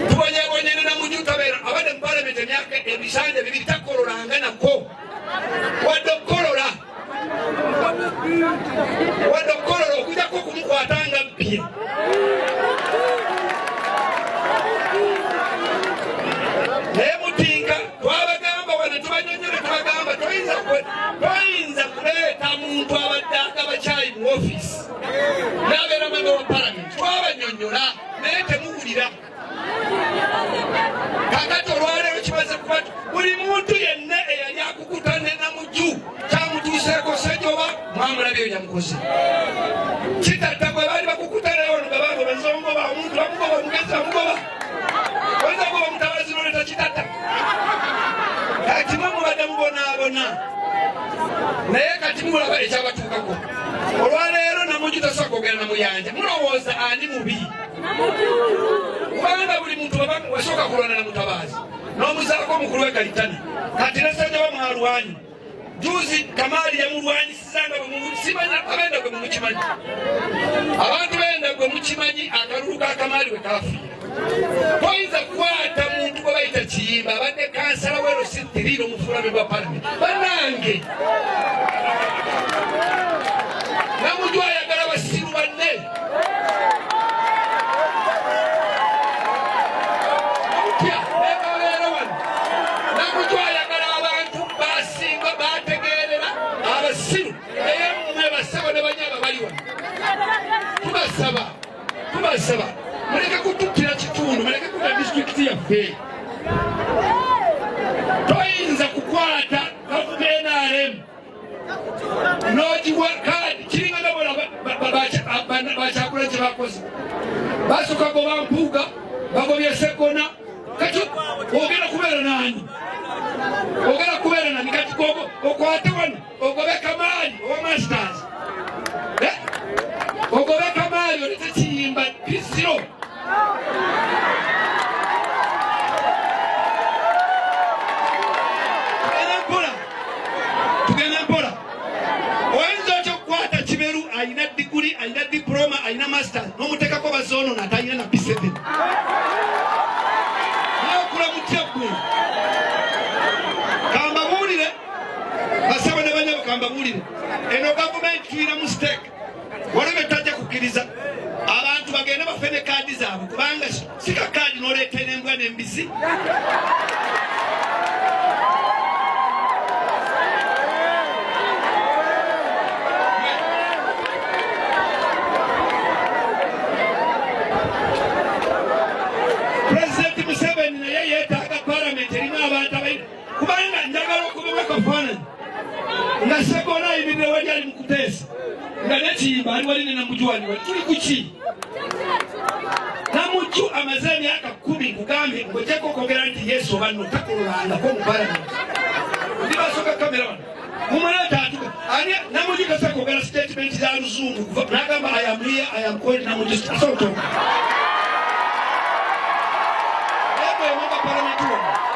tubonye na mujutabera abade mu parliament emyaka ebisanja bibiri takololanga nako wadokolola okujjako kumukwatanga bbye naye mutinka twabagamba wano tubanyonyere tubagamba toyinza kuleeta muntu abadde agabakyayi mu ofisi n'abeera member wa parliament twabanyonyola naye temuwulira kakati olwaleero kimaze kuba buli muntu yenna eyali akukutane na muju kyamutuuseeko sejoba mwamulabyeyo yamukoze kitatta gwe baali bakukutanayo ono nga bago bazongoba omuntu bamugoba omugezi bamugoba oyinza kuba omutabazi noleta kitatta kati mwe mubadde mubonaabona naye kati mulaba ekyabatuukako olwaleero namuju tasobola kwogera namuyanja mulowooza ani mubi kubanga buli muntu wasooka kulwana na mutabaazi n'omuzaako omukulu we Kalitani kati nesajja bamwalwanyi juzi Kamaali yamulwanyisizanga simanya abenda gwe mumukimanyi abantu benda gwe mukimanyi akalulu ka Kamaali we kafiira toyinza kukwata muntu gwe bayita Kiyimba abadde kansala wero sintiriro omufuulame gwa palamenti bannange namuju ayagala basiru banne tubasaba muleke kututtira kitundu muleke kuta disitulikiti yaffe toyinza kukwata NRM n'ogiwa kaadi kiringa gabola bakyakula kye bakoze basooka goba mpuuga bagobye Sseggona kati ogenda kubeera nani kati okwate wano ogobe Kamaali owa masters ogobe Kamaali olete Kiyimba Pisiro tugenda mpola oyinza otya okukwata Kiberu alina diguli alina diploma alina masters n'omuteekako bazoono n'atalina na B7 naokula mutya ggwe kambabuulire basabo ne banyabo kambabuulire eno gavumenti tuyina mu stake waliwo etajja kukkiriza abantu bagende bafene kaadi zaabwe kubanga sika kaadi n'oleetera embwa n'embisi Pulezidenti Museveni naye yeetaaga palamenti erimu abantu abayi kubanga njagala okubamu akafaananyi nga Sseggona ayimirire wali ali mu kuteesa nga ne Kiyimba ali wali ne Namuju ali wali tuli kuki Namuju amaze emyaka 10 kugambye ng'ojjako okwogera nti Yesu oba nno takololangako mu palamenti ndibasooka kamera wano mumuleeta atuka ani Namuju kasa kwogera statement za Luzungu n'agamba I am here I am calling Namuju asobola palamenti wano